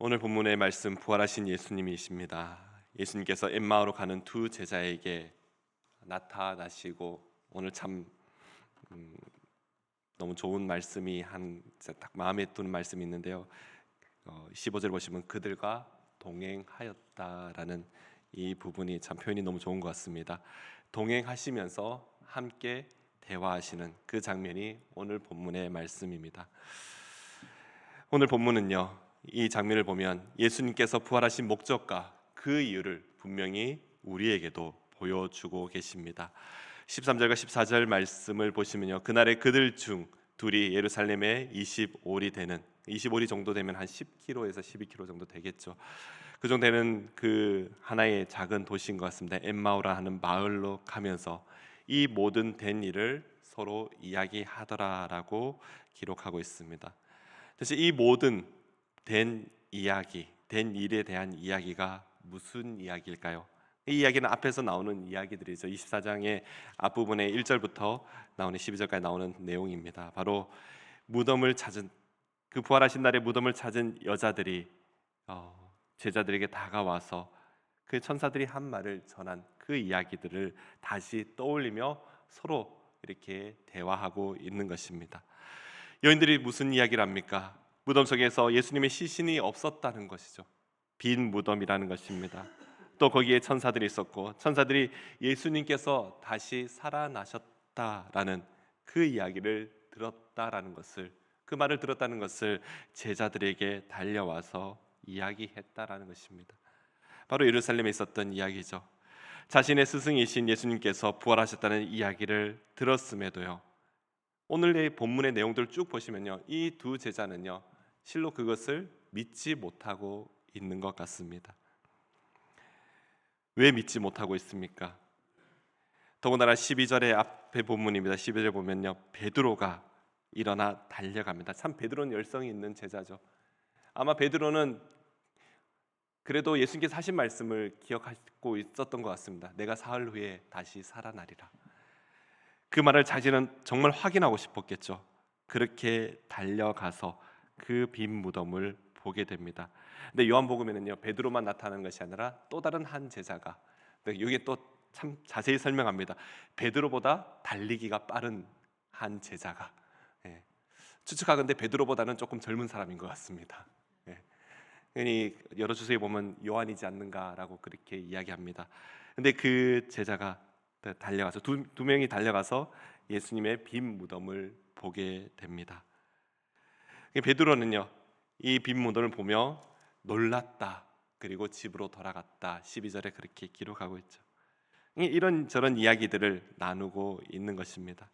오늘 본문의 말씀 부활하신 예수님이십니다. 예수님께서 엠마오로 가는 두 제자에게 나타나시고 오늘 참 너무 좋은 말씀이 딱 마음에 드는 말씀이 있는데요. 15절 보시면 그들과 동행하였다라는 이 부분이 참 표현이 너무 좋은 것 같습니다. 동행하시면서 함께 대화하시는 그 장면이 오늘 본문의 말씀입니다. 오늘 본문은요, 이 장면을 보면 예수님께서 부활하신 목적과 그 이유를 분명히 우리에게도 보여주고 계십니다. 13절과 14절 말씀을 보시면요, 그날에 그들 중 둘이 예루살렘에 25리 정도 되면 한 10km에서 12km 정도 되겠죠. 그 정도 되는 그 하나의 작은 도시인 것 같습니다. 엠마오라 하는 마을로 가면서 이 모든 된 일을 서로 이야기하더라라고 기록하고 있습니다. 그래서 이 모든 된 이야기, 된 일에 대한 이야기가 무슨 이야기일까요? 이 이야기는 앞에서 나오는 이야기들이죠. 24장의 앞부분에 1절부터 나오는 12절까지 나오는 내용입니다. 바로 무덤을 찾은 그 부활하신 날에 무덤을 찾은 여자들이 제자들에게 다가와서 그 천사들이 한 말을 전한 그 이야기들을 다시 떠올리며 서로 이렇게 대화하고 있는 것입니다. 여인들이 무슨 이야기를 합니까? 무덤 속에서 예수님의 시신이 없었다는 것이죠. 빈 무덤이라는 것입니다. 또 거기에 천사들이 있었고 천사들이 예수님께서 다시 살아나셨다라는 그 이야기를 들었다라는 것을, 그 말을 들었다는 것을 제자들에게 달려와서 이야기했다라는 것입니다. 바로 예루살렘에 있었던 이야기죠. 자신의 스승이신 예수님께서 부활하셨다는 이야기를 들었음에도요, 오늘의 본문의 내용들을 쭉 보시면요, 이 두 제자는요 실로 그것을 믿지 못하고 있는 것 같습니다. 왜 믿지 못하고 있습니까? 더군다나 12절의 앞에 본문입니다. 12절 보면요, 베드로가 일어나 달려갑니다. 참 베드로는 열성이 있는 제자죠. 아마 베드로는 그래도 예수님께서 하신 말씀을 기억하고 있었던 것 같습니다. 내가 사흘 후에 다시 살아나리라. 그 말을 자신은 정말 확인하고 싶었겠죠. 그렇게 달려가서 그 빈 무덤을 보게 됩니다. 근데 요한복음에는요, 베드로만 나타나는 것이 아니라 또 다른 한 제자가, 여기 또 참 자세히 설명합니다. 베드로보다 달리기가 빠른 한 제자가, 추측하건대 베드로보다는 조금 젊은 사람인 것 같습니다. 그러니 여러 주석에 보면 요한이지 않는가라고 그렇게 이야기합니다. 근데 그 제자가 달려가서 두 명이 달려가서 예수님의 빈 무덤을 보게 됩니다. 베드로는요, 이 빈 무덤을 보며 놀랐다, 그리고 집으로 돌아갔다, 12절에 그렇게 기록하고 있죠. 이런저런 이야기들을 나누고 있는 것입니다.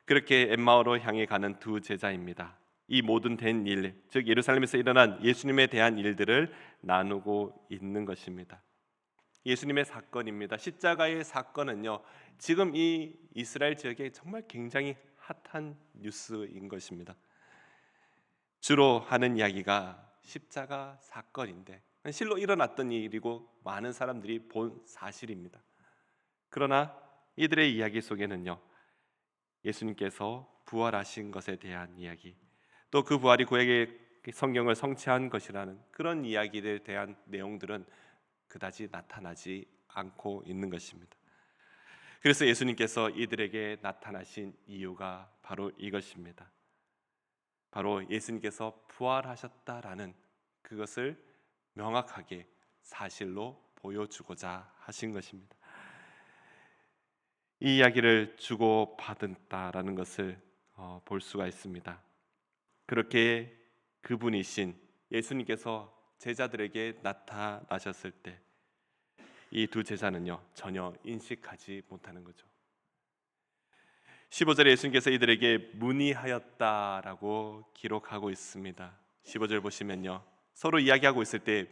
그렇게 엠마오로 향해 가는 두 제자입니다. 이 모든 된 일, 즉 예루살렘에서 일어난 예수님에 대한 일들을 나누고 있는 것입니다. 예수님의 사건입니다. 십자가의 사건은요, 지금 이 이스라엘 지역에 정말 굉장히 핫한 뉴스인 것입니다. 주로 하는 이야기가 십자가 사건인데 실로 일어났던 일이고 많은 사람들이 본 사실입니다. 그러나 이들의 이야기 속에는요, 예수님께서 부활하신 것에 대한 이야기, 또 그 부활이 그에게 성경을 성취한 것이라는 그런 이야기에 대한 내용들은 그다지 나타나지 않고 있는 것입니다. 그래서 예수님께서 이들에게 나타나신 이유가 바로 이것입니다. 바로 예수님께서 부활하셨다라는 그것을 명확하게 사실로 보여주고자 하신 것입니다. 이 이야기를 주고받았다라는 것을 볼 수가 있습니다. 그렇게 그분이신 예수님께서 제자들에게 나타나셨을 때 이 두 제자는요 전혀 인식하지 못하는 거죠. 15절에 예수님께서 이들에게 문의하였다라고 기록하고 있습니다. 15절 보시면요, 서로 이야기하고 있을 때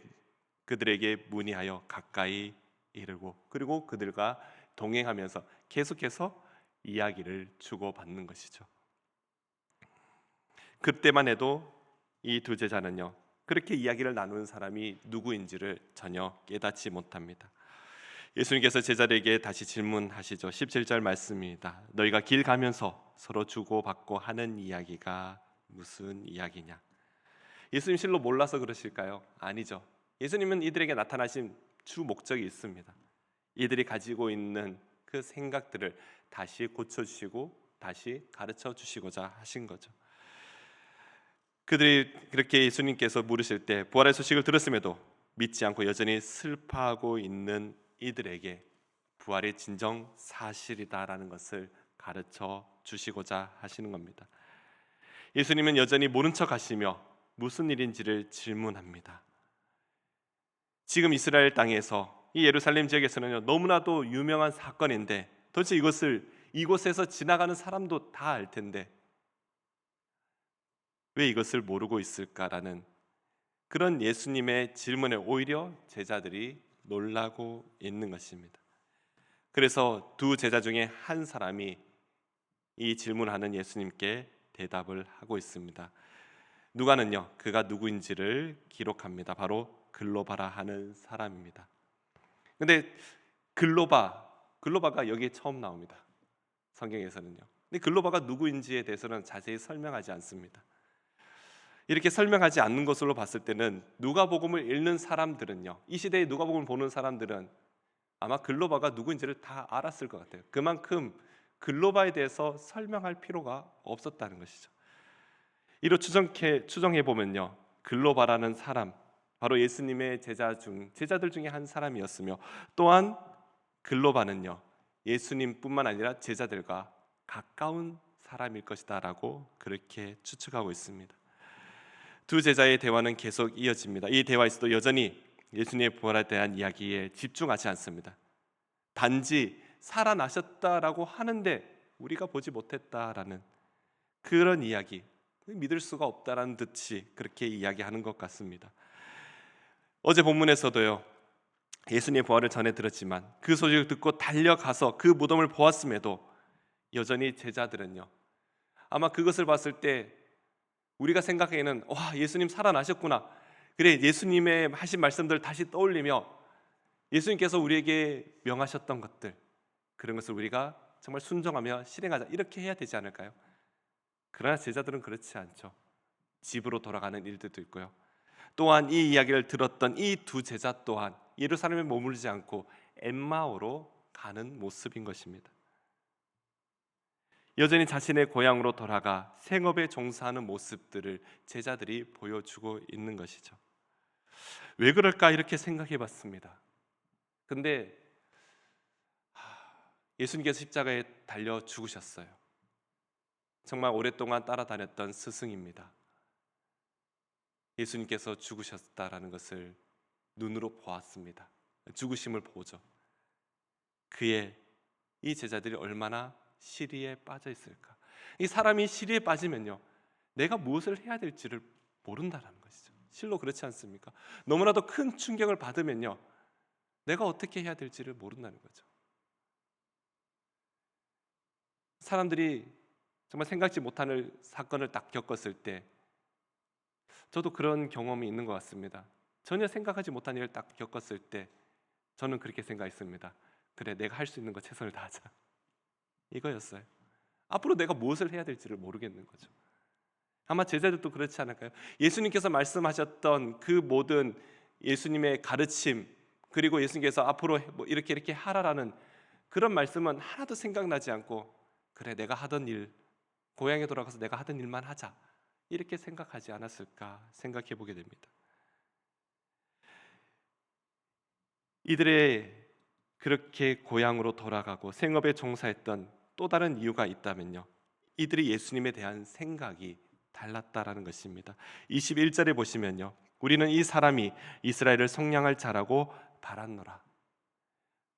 그들에게 문의하여 가까이 이르고, 그리고 그들과 동행하면서 계속해서 이야기를 주고받는 것이죠. 그때만 해도 이 두 제자는요, 그렇게 이야기를 나누는 사람이 누구인지를 전혀 깨닫지 못합니다. 예수님께서 제자들에게 다시 질문하시죠. 17절 말씀입니다. 너희가 길 가면서 서로 주고받고 하는 이야기가 무슨 이야기냐? 예수님 실로 몰라서 그러실까요? 아니죠. 예수님은 이들에게 나타나신 주 목적이 있습니다. 이들이 가지고 있는 그 생각들을 다시 고쳐주시고 다시 가르쳐 주시고자 하신 거죠. 그들이 그렇게 예수님께서 물으실 때 부활의 소식을 들었음에도 믿지 않고 여전히 슬퍼하고 있는 이들에게 부활의 진정 사실이다라는 것을 가르쳐 주시고자 하시는 겁니다. 예수님은 여전히 모른 척 하시며 무슨 일인지를 질문합니다. 지금 이스라엘 땅에서 이 예루살렘 지역에서는요, 너무나도 유명한 사건인데 도대체 이곳에서 지나가는 사람도 다 알 텐데 왜 이것을 모르고 있을까라는 그런 예수님의 질문에 오히려 제자들이 놀라고 있는 것입니다. 그래서 두 제자 중에 한 사람이 이 질문하는 예수님께 대답을 하고 있습니다. 누가는요, 그가 누구인지를 기록합니다. 바로 글로바라 하는 사람입니다. 근데 글로바가 여기에 처음 나옵니다. 성경에서는요. 근데 글로바가 누구인지에 대해서는 자세히 설명하지 않습니다. 이렇게 설명하지 않는 것으로 봤을 때는 누가복음을 읽는 사람들은요, 이 시대에 누가복음을 보는 사람들은 아마 글로바가 누구인지를 다 알았을 것 같아요. 그만큼 글로바에 대해서 설명할 필요가 없었다는 것이죠. 이로 추정해 보면요, 글로바라는 사람 바로 예수님의 제자들 중에 한 사람이었으며, 또한 글로바는요, 예수님뿐만 아니라 제자들과 가까운 사람일 것이다라고 그렇게 추측하고 있습니다. 두 제자의 대화는 계속 이어집니다. 이 대화에서도 여전히 예수님의 부활에 대한 이야기에 집중하지 않습니다. 단지 살아나셨다라고 하는데 우리가 보지 못했다라는 그런 이야기, 믿을 수가 없다라는 듯이 그렇게 이야기하는 것 같습니다. 어제 본문에서도요, 예수님의 부활을 전해 들었지만 그 소식을 듣고 달려가서 그 무덤을 보았음에도 여전히 제자들은요, 아마 그것을 봤을 때 우리가 생각하기에는 와, 예수님 살아나셨구나, 그래, 예수님의 하신 말씀들 다시 떠올리며 예수님께서 우리에게 명하셨던 것들, 그런 것을 우리가 정말 순종하며 실행하자, 이렇게 해야 되지 않을까요? 그러나 제자들은 그렇지 않죠. 집으로 돌아가는 일들도 있고요. 또한 이 이야기를 들었던 이 두 제자 또한 예루살렘에 머물지 않고 엠마오로 가는 모습인 것입니다. 여전히 자신의 고향으로 돌아가 생업에 종사하는 모습들을 제자들이 보여주고 있는 것이죠. 왜 그럴까 이렇게 생각해 봤습니다. 근데 예수님께서 십자가에 달려 죽으셨어요. 정말 오랫동안 따라다녔던 스승입니다. 예수님께서 죽으셨다라는 것을 눈으로 보았습니다. 죽으심을 보죠. 그의 이 제자들이 얼마나 시리에 빠져 있을까. 이 사람이 시리에 빠지면요, 내가 무엇을 해야 될지를 모른다라는 것이죠. 실로 그렇지 않습니까? 너무나도 큰 충격을 받으면요, 내가 어떻게 해야 될지를 모른다는 거죠. 사람들이 정말 생각지 못하는 사건을 딱 겪었을 때 저도 그런 경험이 있는 것 같습니다. 전혀 생각하지 못한 일을 딱 겪었을 때 저는 그렇게 생각했습니다. 그래, 내가 할 수 있는 거 최선을 다하자, 이거였어요. 앞으로 내가 무엇을 해야 될지를 모르겠는 거죠. 아마 제자들도 그렇지 않을까요? 예수님께서 말씀하셨던 그 모든 예수님의 가르침, 그리고 예수님께서 앞으로 이렇게 하라라는 그런 말씀은 하나도 생각나지 않고, 그래, 내가 하던 일, 고향에 돌아가서 내가 하던 일만 하자, 이렇게 생각하지 않았을까 생각해 보게 됩니다. 이들의 그렇게 고향으로 돌아가고 생업에 종사했던 또 다른 이유가 있다면요, 이들이 예수님에 대한 생각이 달랐다라는 것입니다. 21절에 보시면요, 우리는 이 사람이 이스라엘을 속량할 자라고 바랐노라.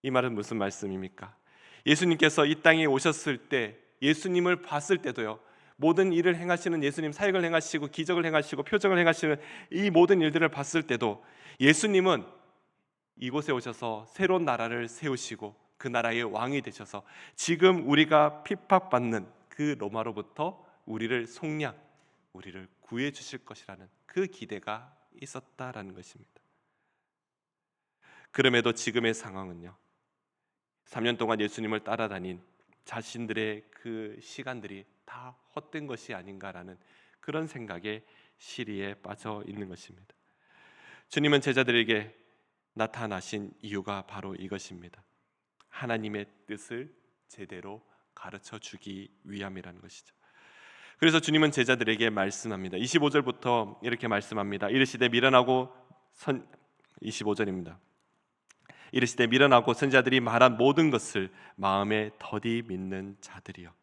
이 말은 무슨 말씀입니까? 예수님께서 이 땅에 오셨을 때, 예수님을 봤을 때도요, 모든 일을 행하시는 예수님, 사역을 행하시고 기적을 행하시고 표적을 행하시는 이 모든 일들을 봤을 때도 예수님은 이곳에 오셔서 새로운 나라를 세우시고 그 나라의 왕이 되셔서 지금 우리가 핍박받는 그 로마로부터 우리를 속량, 우리를 구해 주실 것이라는 그 기대가 있었다라는 것입니다. 그럼에도 지금의 상황은요, 3년 동안 예수님을 따라다닌 자신들의 그 시간들이 다 헛된 것이 아닌가라는 그런 생각에 시리에 빠져 있는 것입니다. 주님은 제자들에게 나타나신 이유가 바로 이것입니다. 하나님의 뜻을 제대로 가르쳐 주기 위함이라는 것이죠. 그래서 주님은 제자들에게 말씀합니다. 25절부터 이렇게 말씀합니다. 이르시되 미련하고 25절입니다. 이르시되 미련하고 선지자들이 말한 모든 것을 마음에 더디 믿는 자들이여,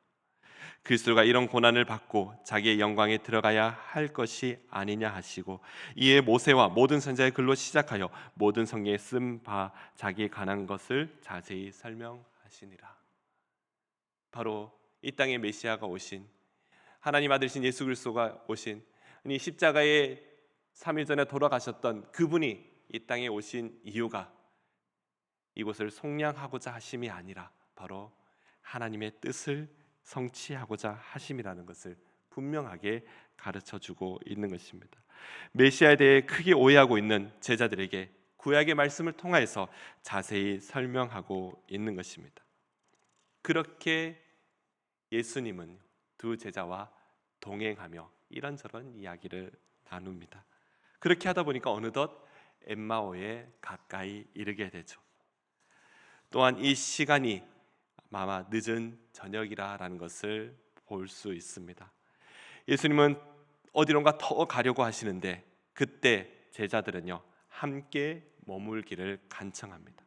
그리스도가 이런 고난을 받고 자기의 영광에 들어가야 할 것이 아니냐 하시고, 이에 모세와 모든 선지자의 글로 시작하여 모든 성경에 쓴 바 자기에 관한 것을 자세히 설명하시니라. 바로 이 땅에 메시아가 오신, 하나님 아들이신 예수 그리스도가 오신, 십자가에 3일 전에 돌아가셨던 그분이 이 땅에 오신 이유가 이곳을 속량하고자 하심이 아니라 바로 하나님의 뜻을 성취하고자 하심이라는 것을 분명하게 가르쳐주고 있는 것입니다. 메시아에 대해 크게 오해하고 있는 제자들에게 구약의 말씀을 통하여서 자세히 설명하고 있는 것입니다. 그렇게 예수님은 두 제자와 동행하며 이런저런 이야기를 나눕니다. 그렇게 하다 보니까 어느덧 엠마오에 가까이 이르게 되죠. 또한 이 시간이 아마 늦은 저녁이라는 것을 볼 수 있습니다. 예수님은 어디론가 더 가려고 하시는데 그때 제자들은요 함께 머물기를 간청합니다.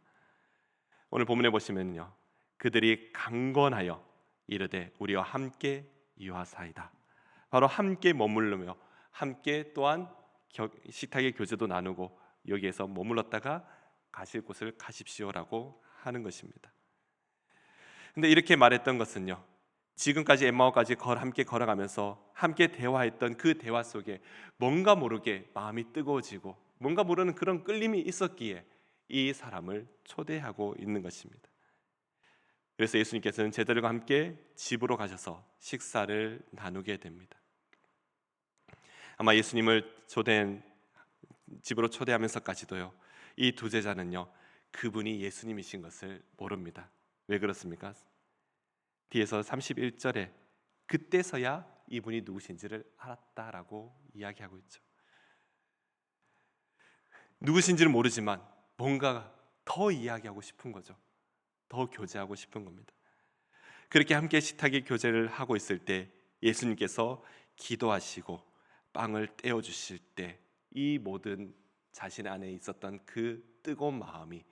오늘 본문에 보시면요 그들이 강건하여 이르되 우리와 함께 유하사이다. 바로 함께 머물르며 함께 또한 식탁의 교제도 나누고 여기에서 머물렀다가 가실 곳을 가십시오라고 하는 것입니다. 근데 이렇게 말했던 것은요 지금까지 엠마오까지 함께 걸어가면서 함께 대화했던 그 대화 속에 뭔가 모르게 마음이 뜨거워지고 뭔가 모르는 그런 끌림이 있었기에 이 사람을 초대하고 있는 것입니다. 그래서 예수님께서는 제자들과 함께 집으로 가셔서 식사를 나누게 됩니다. 아마 예수님을 집으로 초대하면서까지도요 이 두 제자는요 그분이 예수님이신 것을 모릅니다. 왜 그렇습니까? 뒤에서 31절에 그때서야 이분이 누구신지를 알았다라고 이야기하고 있죠. 누구신지는 모르지만 뭔가 더 이야기하고 싶은 거죠. 더 교제하고 싶은 겁니다. 그렇게 함께 식탁의 교제를 하고 있을 때 예수님께서 기도하시고 빵을 떼어 주실 때 이 모든 자신 안에 있었던 그 뜨거운 마음이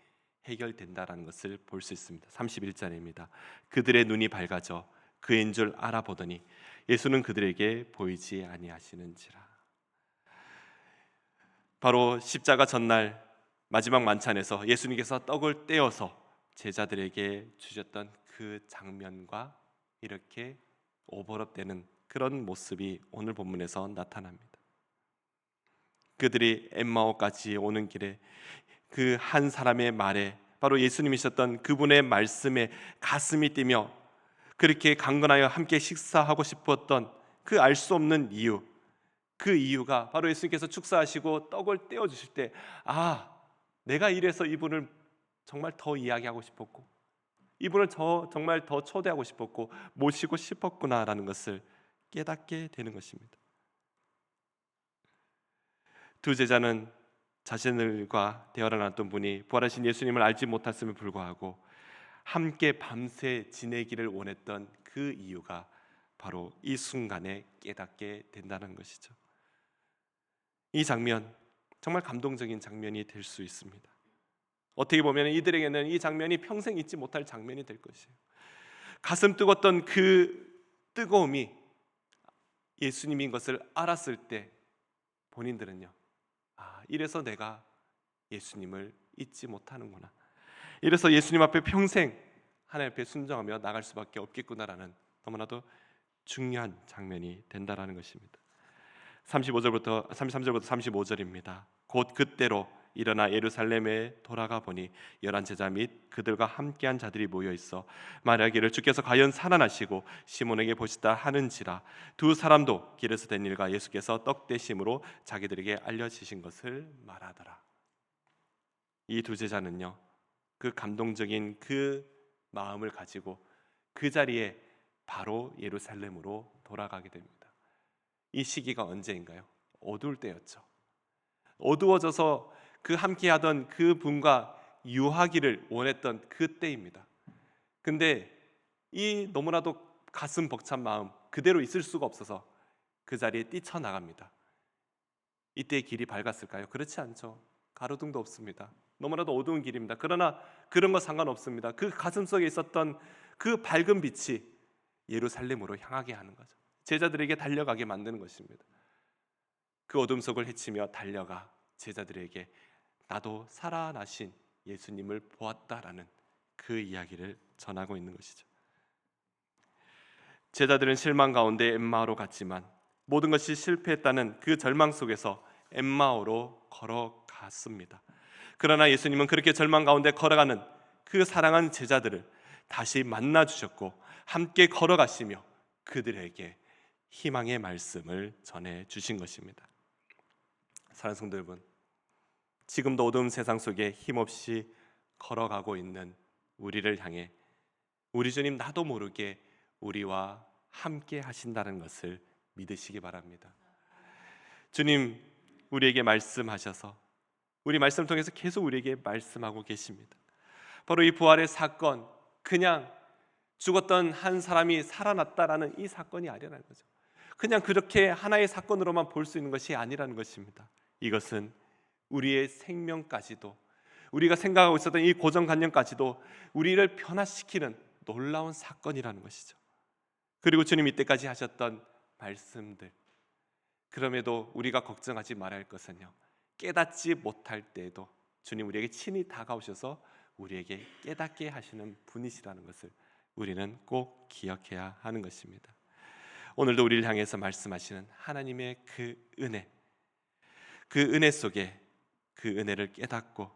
해결된다라는 것을 볼 수 있습니다. 31절입니다. 그들의 눈이 밝아져 그인 줄 알아보더니 예수는 그들에게 보이지 아니하시는지라. 바로 십자가 전날 마지막 만찬에서 예수님께서 떡을 떼어서 제자들에게 주셨던 그 장면과 이렇게 오버랩되는 그런 모습이 오늘 본문에서 나타납니다. 그들이 엠마오까지 오는 길에 그 한 사람의 말에 바로 예수님이셨던 그분의 말씀에 가슴이 뛰며 그렇게 강건하여 함께 식사하고 싶었던 그 알 수 없는 이유, 그 이유가 바로 예수님께서 축사하시고 떡을 떼어 주실 때 내가 이래서 이분을 정말 더 이야기하고 싶었고 이분을 정말 더 초대하고 싶었고 모시고 싶었구나라는 것을 깨닫게 되는 것입니다. 두 제자는 자신들과 대화를 나눴던 분이 부활하신 예수님을 알지 못했음에 불구하고 함께 밤새 지내기를 원했던 그 이유가 바로 이 순간에 깨닫게 된다는 것이죠. 이 장면 정말 감동적인 장면이 될 수 있습니다. 어떻게 보면 이들에게는 이 장면이 평생 잊지 못할 장면이 될 것이에요. 가슴 뜨거웠던 그 뜨거움이 예수님인 것을 알았을 때 본인들은요 이래서 내가 예수님을 잊지 못하는구나, 이래서 예수님 앞에 평생 하나님 앞에 순종하며 나갈 수밖에 없겠구나라는 너무나도 중요한 장면이 된다라는 것입니다. 33절부터 35절입니다. 곧 그때로 일어나 예루살렘에 돌아가 보니 열한 제자 및 그들과 함께한 자들이 모여 있어 말하기를 주께서 과연 살아나시고 시몬에게 보시다 하는지라. 두 사람도 길에서 된 일과 예수께서 떡 떼심으로 자기들에게 알려지신 것을 말하더라. 이 두 제자는요 그 감동적인 그 마음을 가지고 그 자리에 바로 예루살렘으로 돌아가게 됩니다. 이 시기가 언제인가요? 어두울 때였죠. 어두워져서 그 함께하던 그 분과 유하기를 원했던 그 때입니다. 근데 이 너무나도 가슴 벅찬 마음 그대로 있을 수가 없어서 그 자리에 뛰쳐나갑니다. 이때의 길이 밝았을까요? 그렇지 않죠. 가로등도 없습니다. 너무나도 어두운 길입니다. 그러나 그런 거 상관없습니다. 그 가슴 속에 있었던 그 밝은 빛이 예루살렘으로 향하게 하는 거죠. 제자들에게 달려가게 만드는 것입니다. 그 어둠 속을 헤치며 달려가 제자들에게 나도 살아나신 예수님을 보았다라는 그 이야기를 전하고 있는 것이죠. 제자들은 실망 가운데 엠마오로 갔지만 모든 것이 실패했다는 그 절망 속에서 엠마오로 걸어갔습니다. 그러나 예수님은 그렇게 절망 가운데 걸어가는 그 사랑하는 제자들을 다시 만나 주셨고 함께 걸어가시며 그들에게 희망의 말씀을 전해 주신 것입니다. 사랑하는 성도 여러분, 지금도 어두운 세상 속에 힘없이 걸어가고 있는 우리를 향해 우리 주님 나도 모르게 우리와 함께 하신다는 것을 믿으시기 바랍니다. 주님 우리에게 말씀하셔서 우리 말씀을 통해서 계속 우리에게 말씀하고 계십니다. 바로 이 부활의 사건, 그냥 죽었던 한 사람이 살아났다라는 이 사건이 아니라는 거죠. 그냥 그렇게 하나의 사건으로만 볼 수 있는 것이 아니라는 것입니다. 이것은 우리의 생명까지도, 우리가 생각하고 있었던 이 고정관념까지도 우리를 변화시키는 놀라운 사건이라는 것이죠. 그리고 주님 이때까지 하셨던 말씀들, 그럼에도 우리가 걱정하지 말아야 할 것은요, 깨닫지 못할 때에도 주님 우리에게 친히 다가오셔서 우리에게 깨닫게 하시는 분이시라는 것을 우리는 꼭 기억해야 하는 것입니다. 오늘도 우리를 향해서 말씀하시는 하나님의 그 은혜 속에 그 은혜를 깨닫고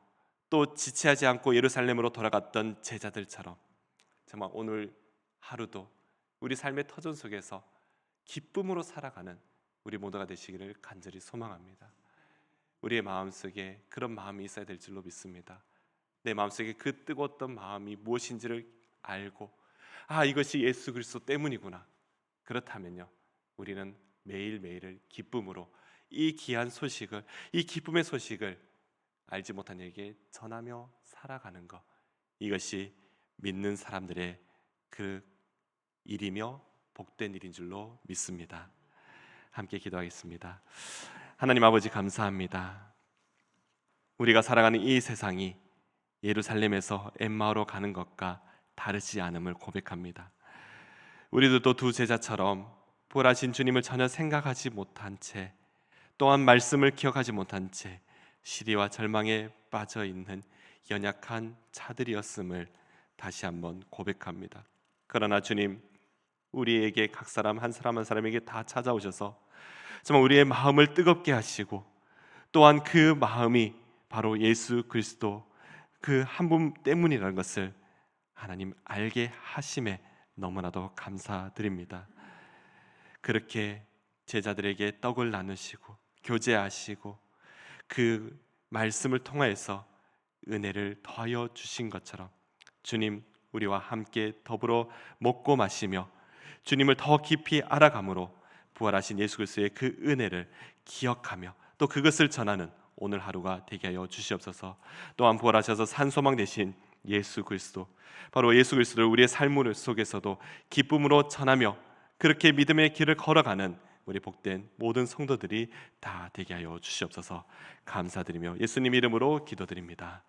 또 지체하지 않고 예루살렘으로 돌아갔던 제자들처럼 정말 오늘 하루도 우리 삶의 터전 속에서 기쁨으로 살아가는 우리 모두가 되시기를 간절히 소망합니다. 우리의 마음속에 그런 마음이 있어야 될 줄로 믿습니다. 내 마음속에 그 뜨거웠던 마음이 무엇인지를 알고 이것이 예수 그리스도 때문이구나. 그렇다면요, 우리는 매일매일을 기쁨으로 이 귀한 소식을, 이 기쁨의 소식을 알지 못한 이에게 전하며 살아가는 것, 이것이 믿는 사람들의 그 일이며 복된 일인 줄로 믿습니다. 함께 기도하겠습니다. 하나님 아버지 감사합니다. 우리가 살아가는 이 세상이 예루살렘에서 엠마오로 가는 것과 다르지 않음을 고백합니다. 우리도 두 제자처럼 부활하신 주님을 전혀 생각하지 못한 채, 또한 말씀을 기억하지 못한 채 시리와 절망에 빠져 있는 연약한 자들이었음을 다시 한번 고백합니다. 그러나 주님, 우리에게 각 사람 한 사람 한 사람에게 다 찾아오셔서 정말 우리의 마음을 뜨겁게 하시고, 또한 그 마음이 바로 예수 그리스도 그 한 분 때문이라는 것을 하나님 알게 하심에 너무나도 감사드립니다. 그렇게 제자들에게 떡을 나누시고 교제하시고 그 말씀을 통하여서 은혜를 더하여 주신 것처럼 주님, 우리와 함께 더불어 먹고 마시며 주님을 더 깊이 알아감으로 부활하신 예수 그리스도의 그 은혜를 기억하며 또 그것을 전하는 오늘 하루가 되게 하여 주시옵소서. 또한 부활하셔서 산 소망 되신 예수 그리스도, 바로 예수 그리스도를 우리의 삶 속에서도 기쁨으로 전하며 그렇게 믿음의 길을 걸어가는 우리 복된 모든 성도들이 다 되게 하여 주시옵소서. 감사드리며 예수님 이름으로 기도드립니다.